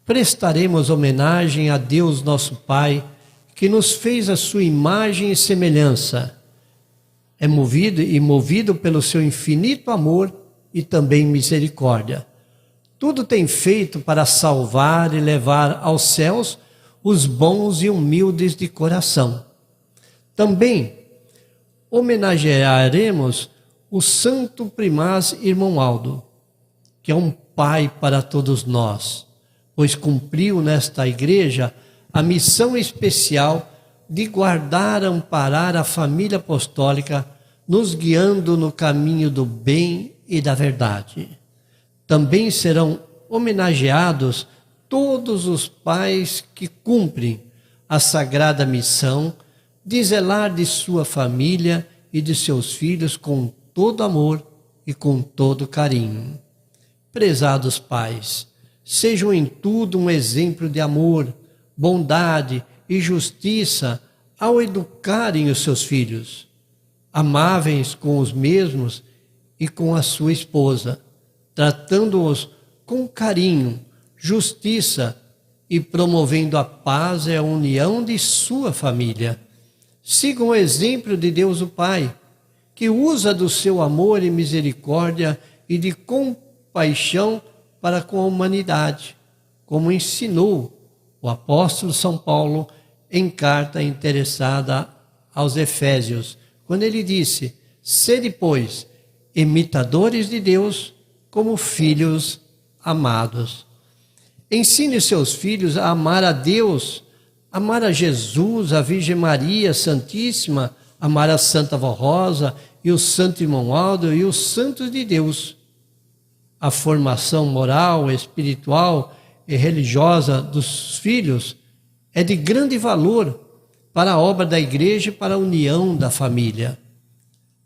prestaremos homenagem a Deus nosso Pai, que nos fez a sua imagem e semelhança. É movido pelo seu infinito amor e também misericórdia. Tudo tem feito para salvar e levar aos céus os bons e humildes de coração. Também homenagearemos o Santo Primaz Irmão Aldo, que é um pai para todos nós, pois cumpriu nesta igreja a missão especial de guardar, amparar a família apostólica, nos guiando no caminho do bem e da verdade. Também serão homenageados todos os pais que cumprem a sagrada missão de zelar de sua família e de seus filhos com todo amor e com todo carinho. Prezados pais, sejam em tudo um exemplo de amor, bondade e justiça ao educarem os seus filhos, amáveis com os mesmos e com a sua esposa, tratando-os com carinho, justiça e promovendo a paz e a união de sua família. Sigam o exemplo de Deus o Pai, que usa do seu amor e misericórdia e de compaixão para com a humanidade, como ensinou o apóstolo São Paulo em carta interessada aos Efésios, quando ele disse: sede, pois, imitadores de Deus como filhos amados. Ensine seus filhos a amar a Deus, amar a Jesus, a Virgem Maria Santíssima, amar a Santa Vó Rosa e o Santo Irmão Aldo e os santos de Deus. A formação moral, espiritual e religiosa dos filhos é de grande valor para a obra da igreja e para a união da família.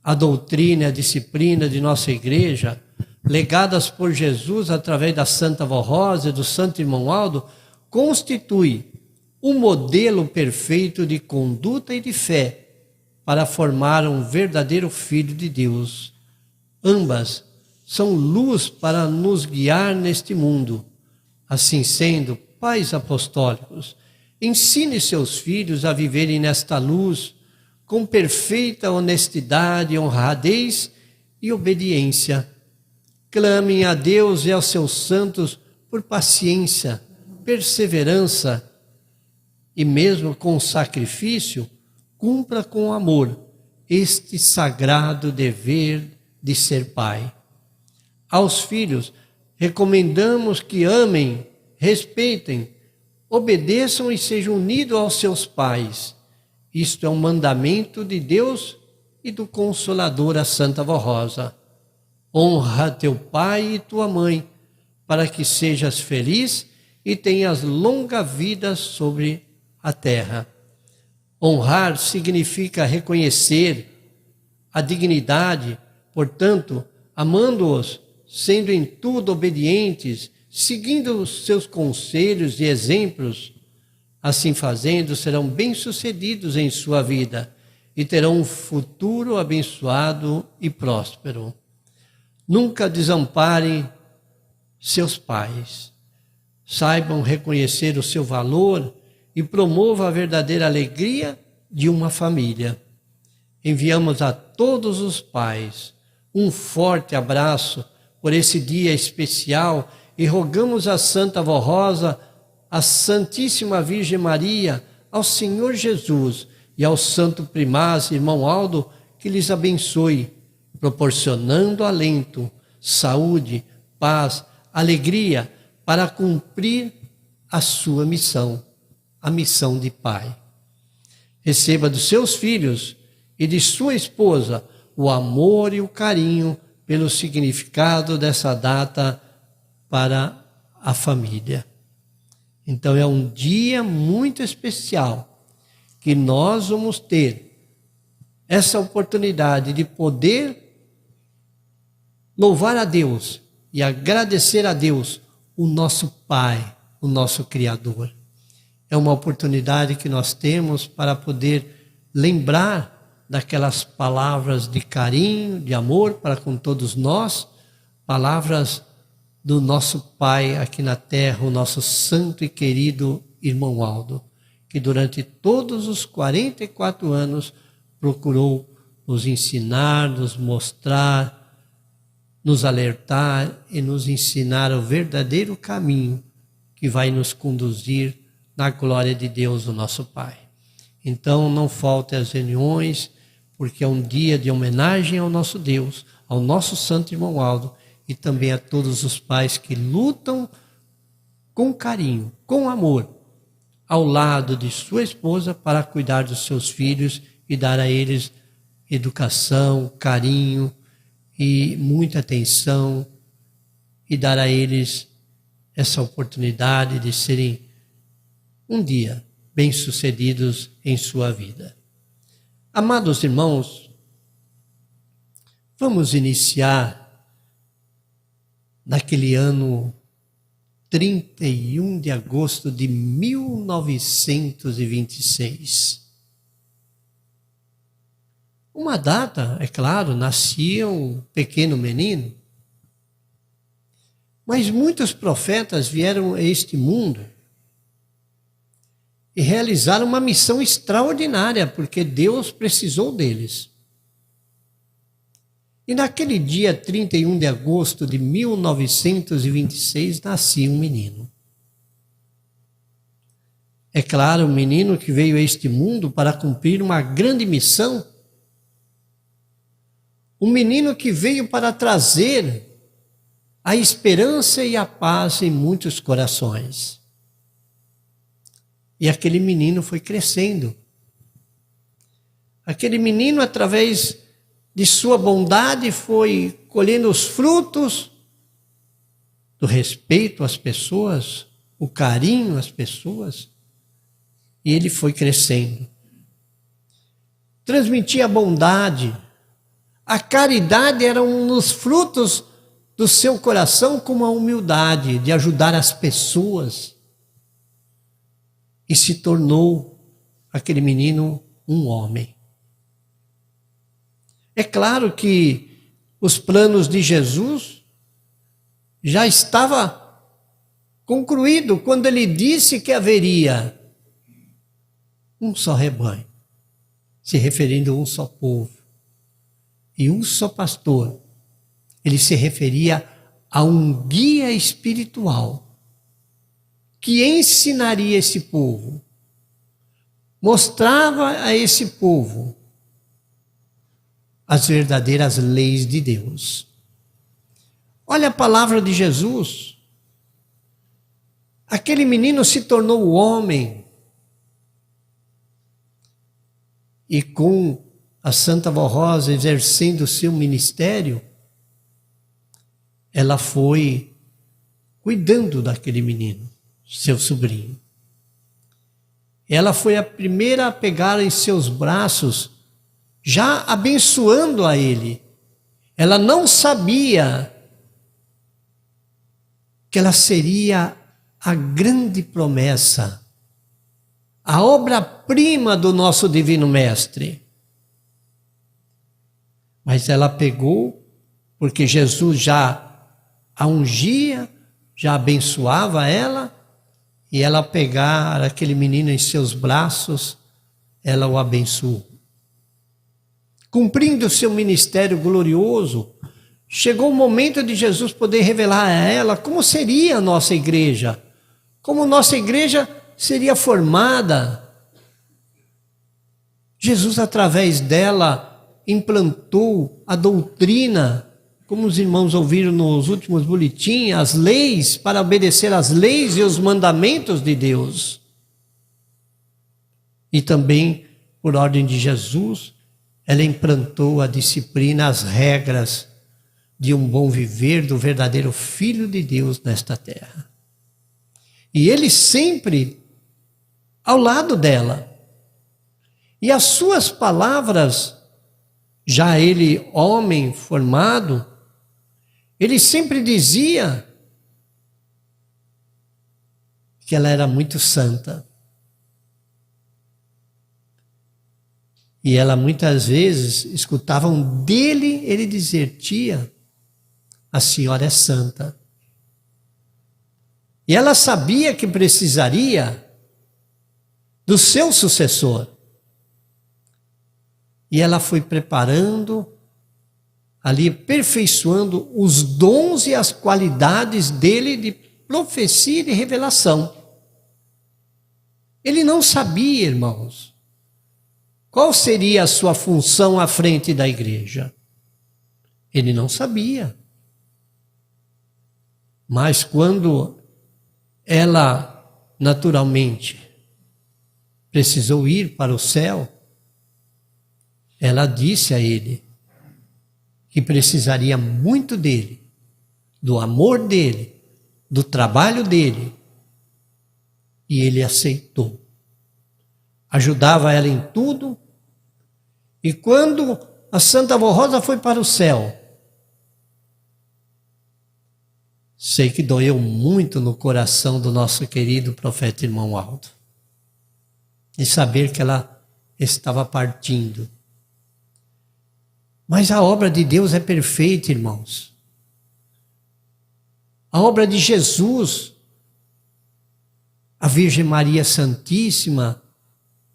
A doutrina e a disciplina de nossa igreja, legadas por Jesus através da Santa Vó Rosa e do Santo Irmão Aldo, constitui um modelo perfeito de conduta e de fé para formar um verdadeiro filho de Deus. Ambas são luz para nos guiar neste mundo. Assim sendo, pais apostólicos, ensine seus filhos a viverem nesta luz com perfeita honestidade, honradez e obediência. Clamem a Deus e aos seus santos por paciência, perseverança e mesmo com sacrifício, cumpra com amor este sagrado dever de ser pai. Aos filhos, recomendamos que amem, respeitem, obedeçam e sejam unidos aos seus pais. Isto é um mandamento de Deus e do Consolador, a Santa Vó Rosa. Honra teu pai e tua mãe, para que sejas feliz e tenhas longa vida sobre a terra. Honrar significa reconhecer a dignidade, portanto, amando-os, sendo em tudo obedientes, seguindo os seus conselhos e exemplos. Assim fazendo, serão bem-sucedidos em sua vida e terão um futuro abençoado e próspero. Nunca desamparem seus pais. Saibam reconhecer o seu valor e promovam a verdadeira alegria de uma família. Enviamos a todos os pais um forte abraço por esse dia especial e rogamos a Santa Vó Rosa, à Santíssima Virgem Maria, ao Senhor Jesus e ao Santo Primaz Irmão Aldo que lhes abençoe, proporcionando alento, saúde, paz, alegria para cumprir a sua missão, a missão de pai. Receba dos seus filhos e de sua esposa o amor e o carinho pelo significado dessa data para a família. Então é um dia muito especial que nós vamos ter essa oportunidade de poder louvar a Deus e agradecer a Deus, o nosso Pai, o nosso Criador. É uma oportunidade que nós temos para poder lembrar daquelas palavras de carinho, de amor para com todos nós, palavras do nosso pai aqui na terra, o nosso santo e querido irmão Aldo, que durante todos os 44 anos procurou nos ensinar, nos mostrar, nos alertar e nos ensinar o verdadeiro caminho que vai nos conduzir na glória de Deus, o nosso Pai. Então não falte as reuniões, porque é um dia de homenagem ao nosso Deus, ao nosso santo irmão Aldo e também a todos os pais que lutam com carinho, com amor, ao lado de sua esposa para cuidar dos seus filhos e dar a eles educação, carinho e muita atenção e dar a eles essa oportunidade de serem um dia bem-sucedidos em sua vida. Amados irmãos, vamos iniciar naquele ano 31 de agosto de 1926. Uma data, é claro, nascia um pequeno menino, mas muitos profetas vieram a este mundo e realizaram uma missão extraordinária, porque Deus precisou deles. E naquele dia 31 de agosto de 1926, nascia um menino. É claro, um menino que veio a este mundo para cumprir uma grande missão. Um menino que veio para trazer a esperança e a paz em muitos corações. E aquele menino foi crescendo. Aquele menino, através de sua bondade, foi colhendo os frutos do respeito às pessoas, o carinho às pessoas, e ele foi crescendo. Transmitia a bondade, a caridade era um dos frutos do seu coração, como a humildade de ajudar as pessoas. E se tornou aquele menino um homem. É claro que os planos de Jesus já estava concluído quando ele disse que haveria um só rebanho, se referindo a um só povo e um só pastor. Ele se referia a um guia espiritual que ensinaria esse povo, mostrava a esse povo as verdadeiras leis de Deus. Olha a palavra de Jesus. Aquele menino se tornou homem e com a Santa Vó Rosa exercendo o seu ministério, ela foi cuidando daquele menino, seu sobrinho. Ela foi a primeira a pegar em seus braços, já abençoando a ele. Ela não sabia que ela seria a grande promessa, a obra-prima do nosso Divino Mestre. Mas ela pegou, porque Jesus já a ungia, já abençoava ela, e ela pegar aquele menino em seus braços, ela o abençoou. Cumprindo o seu ministério glorioso, chegou o momento de Jesus poder revelar a ela como seria a nossa igreja, como nossa igreja seria formada. Jesus, através dela, implantou a doutrina, como os irmãos ouviram nos últimos boletins, as leis, para obedecer às leis e os mandamentos de Deus. E também, por ordem de Jesus, ela implantou a disciplina, as regras de um bom viver do verdadeiro Filho de Deus nesta terra. E ele sempre ao lado dela. E as suas palavras, já ele homem formado, ele sempre dizia que ela era muito santa. E ela muitas vezes escutavam dele ele dizer: tia, a senhora é santa. E ela sabia que precisaria do seu sucessor. E ela foi preparando, ali aperfeiçoando os dons e as qualidades dele de profecia e de revelação. Ele não sabia, irmãos, qual seria a sua função à frente da igreja. Ele não sabia. Mas quando ela, naturalmente, precisou ir para o céu, ela disse a ele que precisaria muito dele, do amor dele, do trabalho dele. E ele aceitou. Ajudava ela em tudo. E quando a Santa Avó Rosa foi para o céu, sei que doeu muito no coração do nosso querido profeta irmão Aldo, de saber que ela estava partindo. Mas a obra de Deus é perfeita, irmãos. A obra de Jesus, a Virgem Maria Santíssima,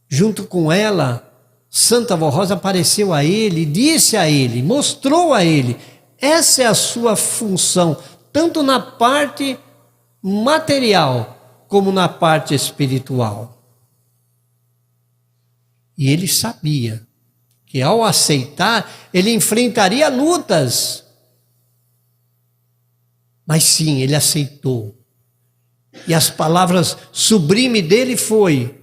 junto com ela, Santa Avó Rosa apareceu a ele, disse a ele, mostrou a ele, essa é a sua função, tanto na parte material como na parte espiritual. E ele sabia que ao aceitar, ele enfrentaria lutas. Mas sim, ele aceitou. E as palavras sublimes dele foi: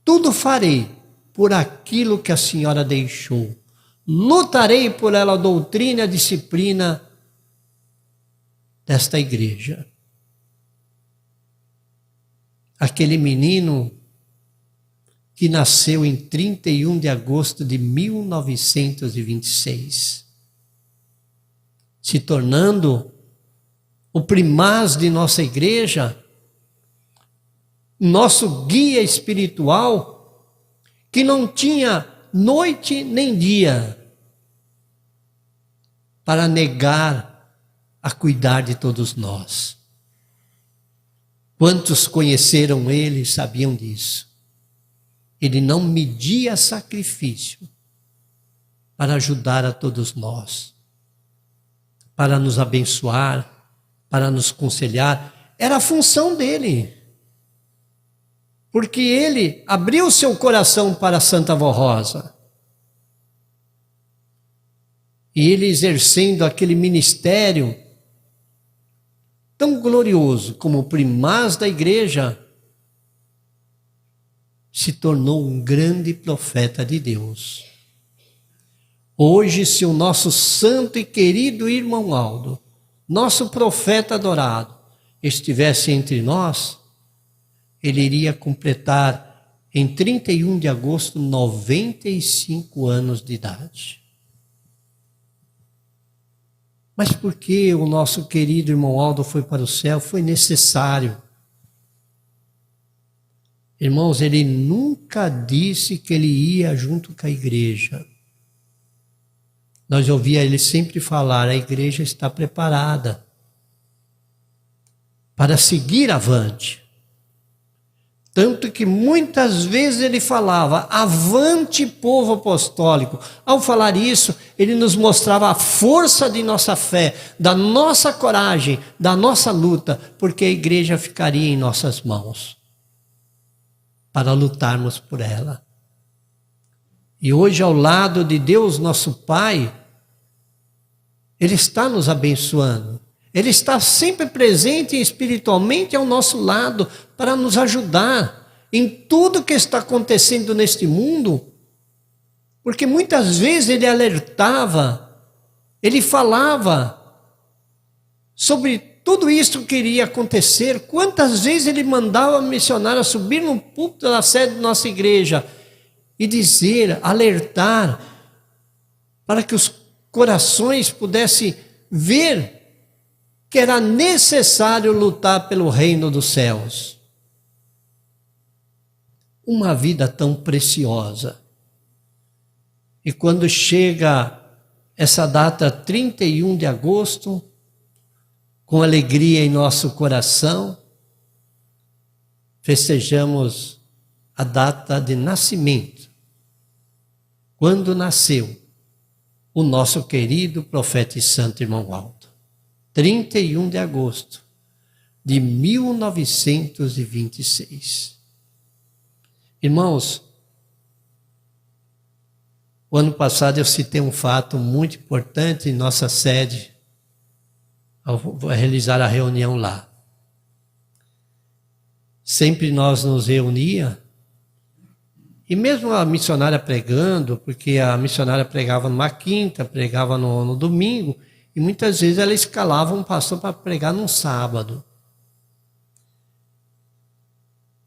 tudo farei por aquilo que a senhora deixou. Lutarei por ela a doutrina e a disciplina desta igreja. Aquele menino que nasceu em 31 de agosto de 1926, se tornando o primaz de nossa igreja, nosso guia espiritual, que não tinha noite nem dia para negar a cuidar de todos nós. Quantos conheceram ele sabiam disso. Ele não media sacrifício para ajudar a todos nós, para nos abençoar, para nos conselhar. Era a função dele. Porque ele abriu seu coração para Santa Avó Rosa. E ele exercendo aquele ministério tão glorioso como primaz da igreja, se tornou um grande profeta de Deus. Hoje, se o nosso santo e querido irmão Aldo, nosso profeta adorado, estivesse entre nós, ele iria completar em 31 de agosto 95 anos de idade. Mas por que o nosso querido irmão Aldo foi para o céu? Foi necessário. Irmãos, ele nunca disse que ele ia junto com a igreja. Nós ouvíamos ele sempre falar, a igreja está preparada para seguir avante. Tanto que muitas vezes ele falava, avante povo apostólico. Ao falar isso, ele nos mostrava a força de nossa fé, da nossa coragem, da nossa luta, porque a igreja ficaria em nossas mãos para lutarmos por ela. E hoje, ao lado de Deus, nosso Pai, Ele está nos abençoando. Ele está sempre presente espiritualmente ao nosso lado para nos ajudar em tudo que está acontecendo neste mundo. Porque muitas vezes Ele alertava, Ele falava sobre tudo isso que iria acontecer. Quantas vezes ele mandava missionário subir no púlpito da sede da nossa igreja e dizer, alertar, para que os corações pudessem ver que era necessário lutar pelo reino dos céus. Uma vida tão preciosa. E quando chega essa data 31 de agosto, com alegria em nosso coração, festejamos a data de nascimento, quando nasceu o nosso querido profeta e santo irmão Aldo, 31 de agosto de 1926. Irmãos, o ano passado eu citei um fato muito importante em nossa sede, ao realizar a reunião lá. Sempre nós nos reunia, e mesmo a missionária pregando, porque a missionária pregava numa quinta, pregava no domingo, e muitas vezes ela escalava um pastor para pregar num sábado.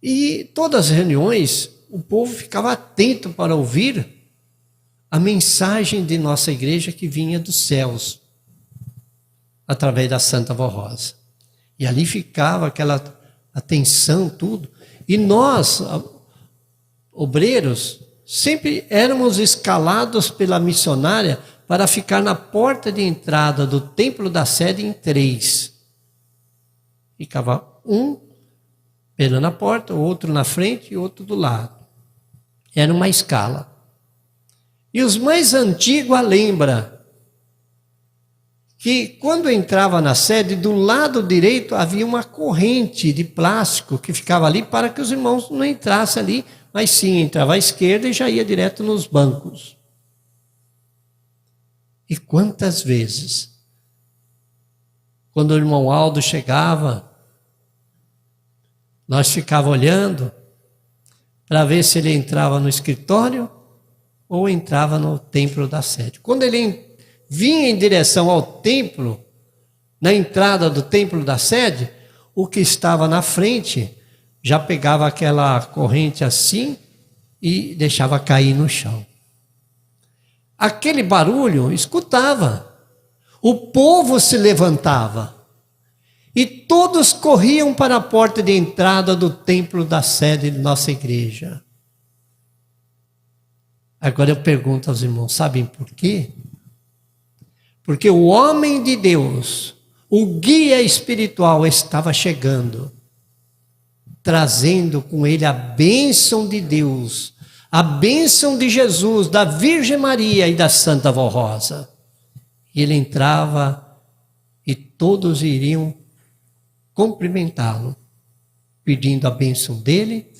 E todas as reuniões, o povo ficava atento para ouvir a mensagem de nossa igreja que vinha dos céus, através da Santa Avó Rosa. E ali ficava aquela atenção, tudo. E nós, obreiros, sempre éramos escalados pela missionária para ficar na porta de entrada do templo da sede em 3. Ficava um esperando a porta, outro na frente e outro do lado. Era uma escala. E os mais antigos lembram que quando entrava na sede, do lado direito havia uma corrente de plástico que ficava ali para que os irmãos não entrassem ali, mas sim entrava à esquerda e já ia direto nos bancos. E quantas vezes, quando o irmão Aldo chegava, nós ficávamos olhando para ver se ele entrava no escritório ou entrava no templo da sede. Quando ele vinha em direção ao templo, na entrada do templo da sede, o que estava na frente já pegava aquela corrente assim e deixava cair no chão. Aquele barulho escutava, o povo se levantava e todos corriam para a porta de entrada do templo da sede de nossa igreja. Agora eu pergunto aos irmãos, sabem por quê? Porque o homem de Deus, o guia espiritual, estava chegando, trazendo com ele a bênção de Deus, a bênção de Jesus, da Virgem Maria e da Santa Avó Rosa. E ele entrava e todos iriam cumprimentá-lo, pedindo a bênção dele,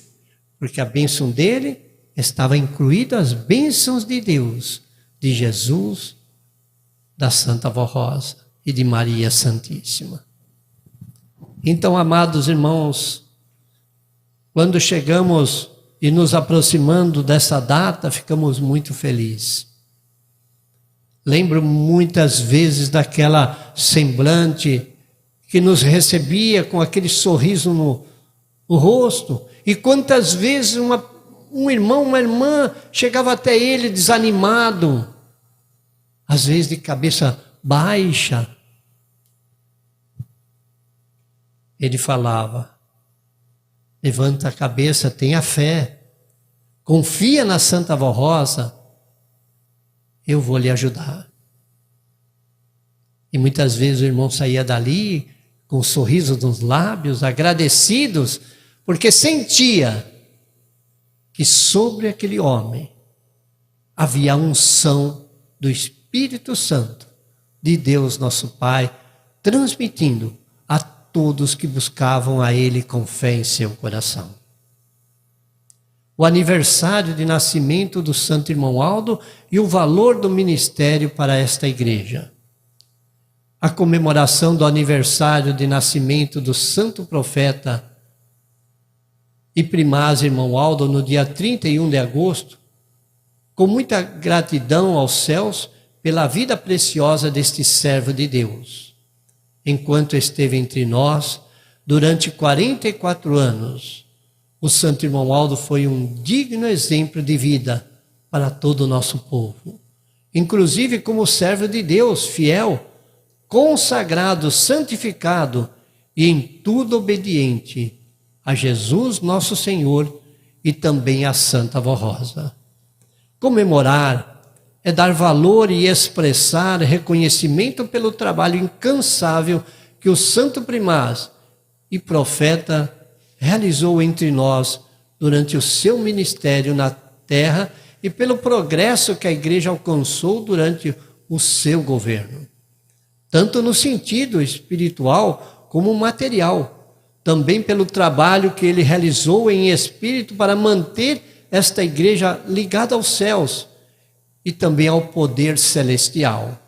porque a bênção dele estava incluída as bênçãos de Deus, de Jesus, da Santa Avó Rosa e de Maria Santíssima. Então, amados irmãos, quando chegamos e nos aproximando dessa data, ficamos muito felizes. Lembro muitas vezes daquela semblante que nos recebia com aquele sorriso no rosto, e quantas vezes um irmão, uma irmã chegava até ele desanimado, às vezes de cabeça baixa. Ele falava: levanta a cabeça, tenha fé, confia na Santa Avó Rosa, eu vou lhe ajudar. E muitas vezes o irmão saía dali com um sorriso nos lábios, agradecidos, porque sentia que sobre aquele homem havia a unção do Espírito Santo de Deus nosso Pai, transmitindo a todos que buscavam a Ele com fé em seu coração. O aniversário de nascimento do Santo Irmão Aldo e o valor do ministério para esta igreja. A comemoração do aniversário de nascimento do Santo Profeta e Primaz Irmão Aldo no dia 31 de agosto, com muita gratidão aos céus pela vida preciosa deste servo de Deus. Enquanto esteve entre nós, durante 44 anos, o Santo Irmão Aldo foi um digno exemplo de vida para todo o nosso povo. Inclusive como servo de Deus, fiel, consagrado, santificado e em tudo obediente a Jesus nosso Senhor e também a Santa Avó Rosa. Comemorar é dar valor e expressar reconhecimento pelo trabalho incansável que o Santo Primaz e Profeta realizou entre nós durante o seu ministério na terra e pelo progresso que a igreja alcançou durante o seu governo, tanto no sentido espiritual como material, também pelo trabalho que ele realizou em espírito para manter esta igreja ligada aos céus e também ao poder celestial.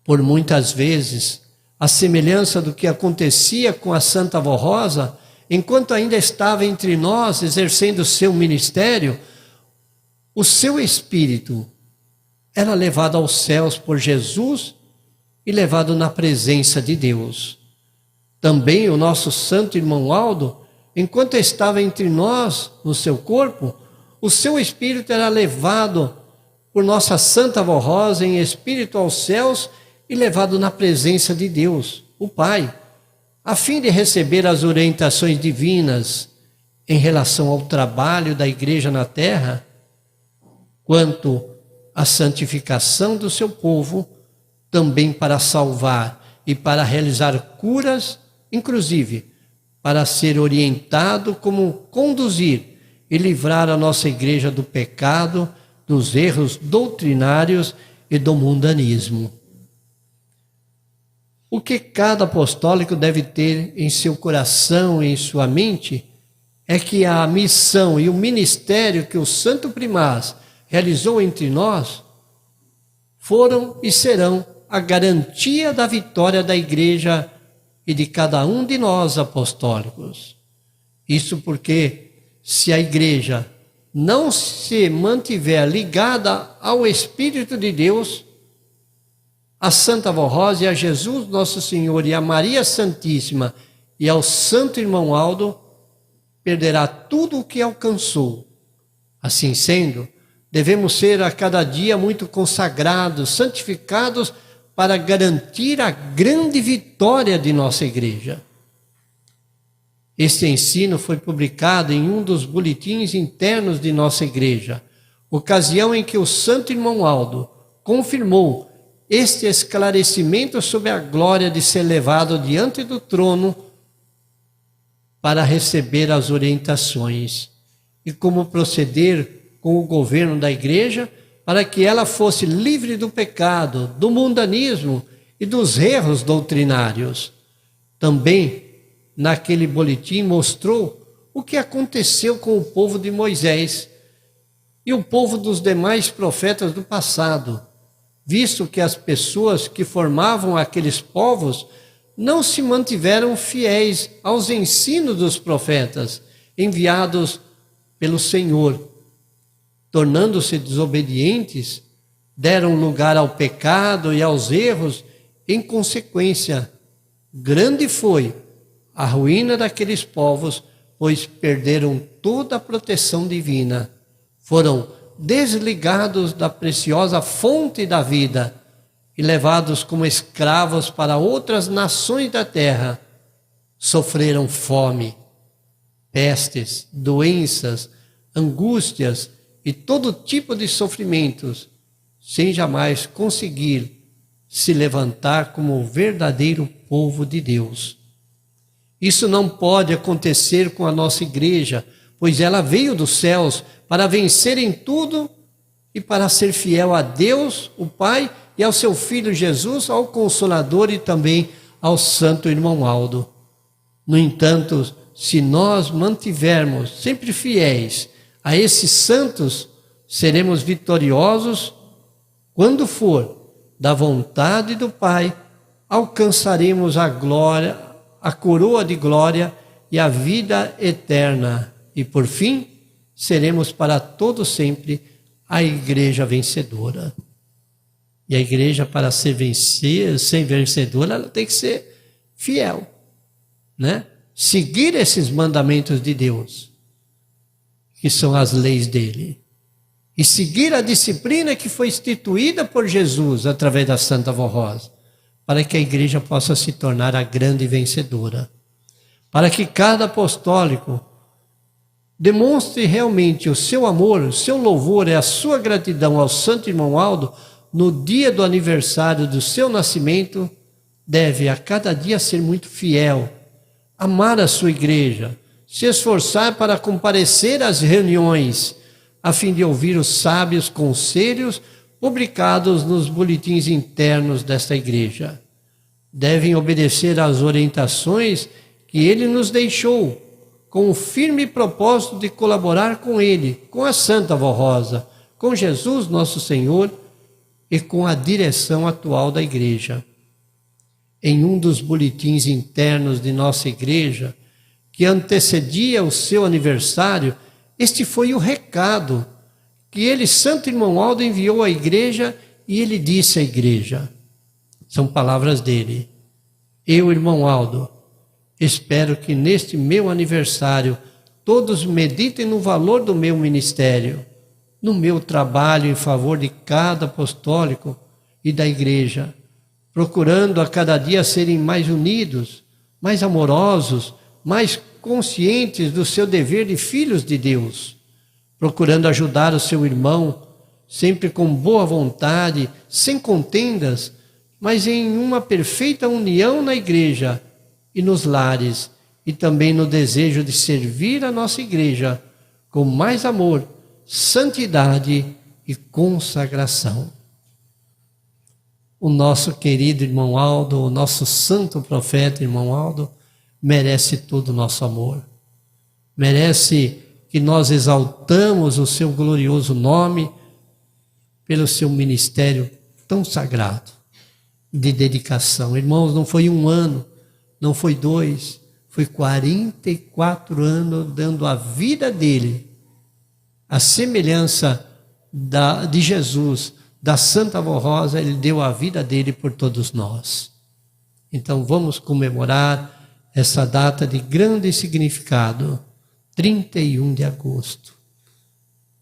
Por muitas vezes, a semelhança do que acontecia com a Santa Avó Rosa, enquanto ainda estava entre nós exercendo o seu ministério, o seu espírito era levado aos céus por Jesus e levado na presença de Deus. Também o nosso santo irmão Aldo, enquanto estava entre nós no seu corpo, o seu espírito era levado por nossa Santa Avó Rosa em espírito aos céus e levado na presença de Deus, o Pai, a fim de receber as orientações divinas em relação ao trabalho da igreja na terra, quanto à santificação do seu povo, também para salvar e para realizar curas, inclusive para ser orientado como conduzir e livrar a nossa igreja do pecado, dos erros doutrinários e do mundanismo. O que cada apostólico deve ter em seu coração e em sua mente é que a missão e o ministério que o Santo Primaz realizou entre nós foram e serão a garantia da vitória da igreja e de cada um de nós apostólicos. Isso porque, se a igreja não se mantiver ligada ao Espírito de Deus, a Santa Avó Rosa e a Jesus Nosso Senhor e a Maria Santíssima e ao Santo Irmão Aldo, perderá tudo o que alcançou. Assim sendo, devemos ser a cada dia muito consagrados, santificados, para garantir a grande vitória de nossa igreja. Este ensino foi publicado em um dos boletins internos de nossa igreja, ocasião em que o Santo Irmão Aldo confirmou este esclarecimento sobre a glória de ser levado diante do trono para receber as orientações e como proceder com o governo da igreja para que ela fosse livre do pecado, do mundanismo e dos erros doutrinários. Também, naquele boletim, mostrou o que aconteceu com o povo de Moisés e o povo dos demais profetas do passado, visto que as pessoas que formavam aqueles povos não se mantiveram fiéis aos ensinos dos profetas enviados pelo Senhor. Tornando-se desobedientes, deram lugar ao pecado e aos erros. Em consequência, grande foi a ruína daqueles povos, pois perderam toda a proteção divina. Foram desligados da preciosa fonte da vida e levados como escravos para outras nações da terra. Sofreram fome, pestes, doenças, angústias e todo tipo de sofrimentos, sem jamais conseguir se levantar como o verdadeiro povo de Deus. Isso não pode acontecer com a nossa igreja, pois ela veio dos céus para vencer em tudo e para ser fiel a Deus, o Pai, e ao seu Filho Jesus, ao Consolador e também ao Santo Irmão Aldo. No entanto, se nós mantivermos sempre fiéis a esses santos, seremos vitoriosos. Quando for da vontade do Pai, alcançaremos a glória, a coroa de glória e a vida eterna. E por fim, seremos para todo sempre a igreja vencedora. E a igreja, para ser vencedora, ela tem que ser fiel, né? Seguir esses mandamentos de Deus, que são as leis dele, e seguir a disciplina que foi instituída por Jesus através da Santa Avó Rosa, para que a igreja possa se tornar a grande vencedora, para que cada apostólico demonstre realmente o seu amor, o seu louvor e a sua gratidão ao Santo Irmão Aldo no dia do aniversário do seu nascimento. Deve a cada dia ser muito fiel, amar a sua igreja, se esforçar para comparecer às reuniões, a fim de ouvir os sábios conselhos publicados nos boletins internos desta igreja. Devem obedecer às orientações que ele nos deixou, com o firme propósito de colaborar com ele, com a Santa Vó Rosa, com Jesus nosso Senhor e com a direção atual da igreja. Em um dos boletins internos de nossa igreja, que antecedia o seu aniversário, este foi o recado que ele, Santo Irmão Aldo, enviou à igreja, e ele disse à igreja, são palavras dele: eu, Irmão Aldo, espero que neste meu aniversário todos meditem no valor do meu ministério, no meu trabalho em favor de cada apostólico e da igreja, procurando a cada dia serem mais unidos, mais amorosos, mais conscientes do seu dever de filhos de Deus, procurando ajudar o seu irmão, sempre com boa vontade, sem contendas, mas em uma perfeita união na igreja e nos lares, e também no desejo de servir a nossa igreja com mais amor, santidade e consagração. O nosso querido irmão Aldo, o nosso santo profeta irmão Aldo, merece todo o nosso amor. Merece que nós exaltamos o seu glorioso nome pelo seu ministério tão sagrado de dedicação. Irmãos, não foi 1 ano, não foi 2, foi 44 anos dando a vida dele, a semelhança de Jesus, da Santa Vó Rosa. Ele deu a vida dele por todos nós. Então vamos comemorar essa data de grande significado, 31 de agosto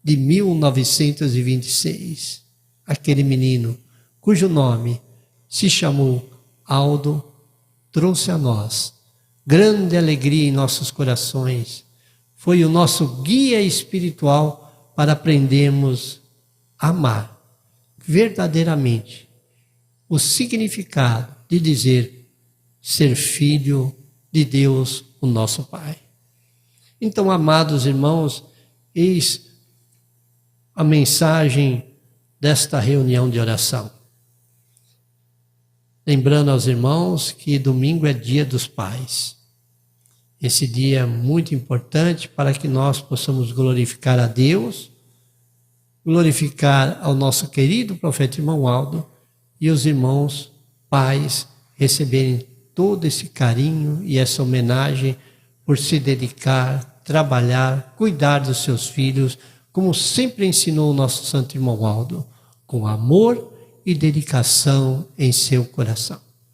de 1926. Aquele menino cujo nome se chamou Aldo trouxe a nós grande alegria em nossos corações. Foi o nosso guia espiritual para aprendermos a amar verdadeiramente o significado de dizer ser filho de Deus, o nosso Pai. Então, amados irmãos, eis a mensagem desta reunião de oração. Lembrando aos irmãos que domingo é dia dos pais. Esse dia é muito importante para que nós possamos glorificar a Deus, glorificar ao nosso querido profeta irmão Aldo, e os irmãos pais receberem todo esse carinho e essa homenagem por se dedicar, trabalhar, cuidar dos seus filhos, como sempre ensinou o nosso santo irmão Aldo, com amor e dedicação em seu coração.